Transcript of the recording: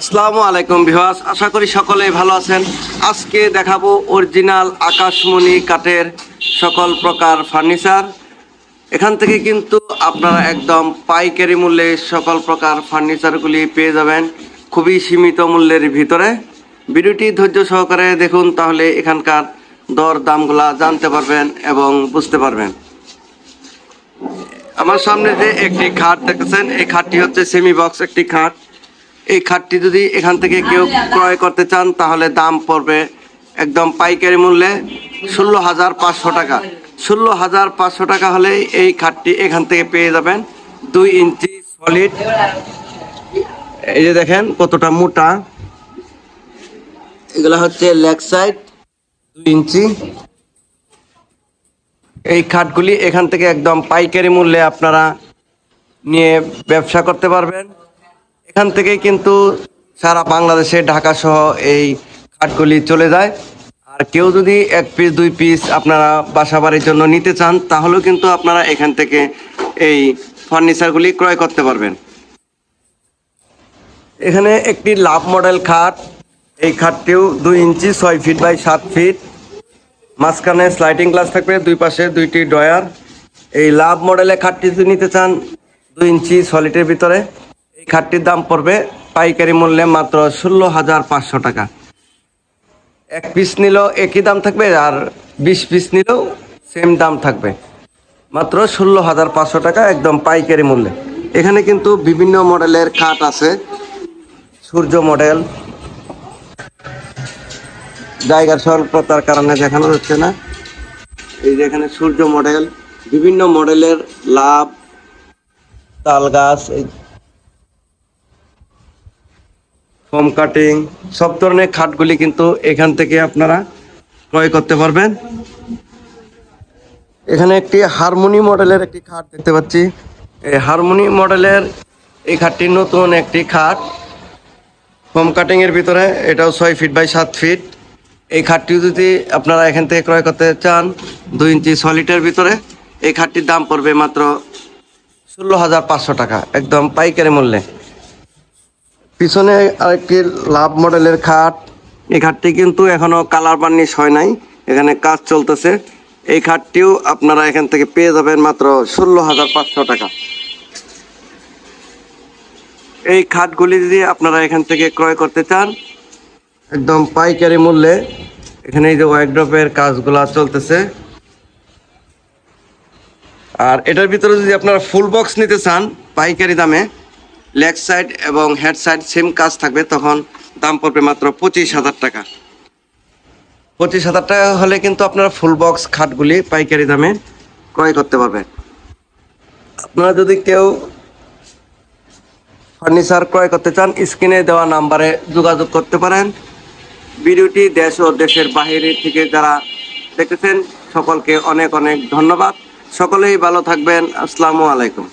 আসসালামু আলাইকুম ভিউয়ার্স, আশা করি সকলেই ভালো আছেন। আজকে দেখাবো অরিজিনাল আকাশমণি কাঠের সকল প্রকার ফার্নিচার। এখান থেকে কিন্তু আপনারা একদম পাইকারি মূল্যে সকল প্রকার ফার্নিচারগুলি পেয়ে যাবেন খুবই সীমিত মূল্যের ভিতরে। ভিডিওটি ধৈর্য সহকারে দেখুন, তাহলে এখানকার দর দামগুলা জানতে পারবেন এবং বুঝতে পারবেন। আমার সামনে যে একটি খাট দেখতেছেন, এই খাটটি হচ্ছে সেমি বক্স একটি খাট। এই খাটটি যদি এখান থেকে কেউ ক্রয় করতে চান তাহলে দাম পড়বে একদম পাইকারি মূল্যে 16,500 টাকা। 16,500 টাকা হলে এই খাটটি এখান থেকে পেয়ে যাবেন 2 ইঞ্চি সলিড। এই যে দেখেন কতটা মোটা, এগুলা হচ্ছে লেগ সাইড 2 ইঞ্চি। এই খাটগুলি এখান থেকে একদম পাইকারি মূল্যে আপনারা নিয়ে ব্যবসা করতে পারবেন। এখান থেকে কিন্তু সারা বাংলাদেশে ঢাকা সহ এই খাটগুলি চলে যায়। আর কেউ যদি 1 পিস 2 পিস আপনারা বাসা বাড়ির জন্য নিতে চান তাহলেও কিন্তু আপনারা এখান থেকে এই ফার্নিচারগুলি ক্রয় করতে পারবেন। এখানে একটি লাভ মডেল খাট, এই খাটটিও 2 ইঞ্চি 6 ফিট বাই 7 ফিট, মাঝখানে স্লাইডিং গ্লাস থাকবে, দুই পাশে 2টি ড্রয়ার। এই লাভ মডেলের খাটটি যদি নিতে চান 2 ইঞ্চি সলিডের ভিতরে, এই খাটটির দাম পড়বে পাইকারি মূল্যে মাত্র 16,500 টাকা। 1 পিস নিলেও একই দাম থাকবে, আর 20 পিস নিলেও সেম দাম থাকবে, মাত্র 16,500 টাকা একদম পাইকারি মূল্যে। এখানে কিন্তু বিভিন্ন মডেলের খাট আছে। সূর্য মডেল, জায়গার স্বল্পতার কারণে দেখানো যাচ্ছে না। এই যে এখানে সূর্য মডেল, বিভিন্ন মডেলের লাভ, তাল গাছ, ফোম কাটিং, সব ধরনের খাটগুলি কিন্তু এখান থেকে আপনারা ক্রয় করতে পারবেন। এখানে একটি হারমোনি মডেলের একটি খাট দেখতে পাচ্ছি। এই হারমোনি মডেলের এই খাটটি নতুন একটি খাট, ফোম কাটিং এর ভিতরে, এটাও 6 ফিট বাই 7 ফিট। এই খাটটি যদি আপনারা এখান থেকে ক্রয় করতে চান 2 ইঞ্চি সলিডের ভিতরে, এই খাটটির দাম পড়বে মাত্র 16,500 টাকা একদম পাইকারি মূল্যে। পিছনে আরেকটি লাভ মডেলের খাট, এই খাটটি কিন্তু এখনো কালার বার্নিশ হয় নাই, এখানে কাজ চলতেছে। এই খাটটিও আপনারা এখান থেকে পেয়ে যাবেন মাত্র 16,500 টাকা। এই খাটগুলি যদি আপনারা এখান থেকে ক্রয় করতে চান একদম পাইকারি মূল্যে, এখানে এই যে ওয়ার্কড্রপের কাজগুলা চলতেছে। আর এটার ভিতরে যদি আপনারা ফুল বক্স নিতে চান পাইকারি দামে, লেগ সাইড এবং হেড সাইড সেম কাজ থাকবে, তখন দাম পড়বে মাত্র 25,000 টাকা। 25,000 টাকা হলে কিন্তু আপনারা ফুল বক্স খাটগুলি পাইকারি দামে ক্রয় করতে পারবেন। আপনারা যদি কেউ ফার্নিচার ক্রয় করতে চান স্ক্রিনে দেওয়া নাম্বারে যোগাযোগ করতে পারেন। ভিডিওটি দেশ ও দেশের বাইরে থেকে যারা দেখতেছেন সকলকে অনেক অনেক ধন্যবাদ। সকলেই ভালো থাকবেন। আসসালামু আলাইকুম।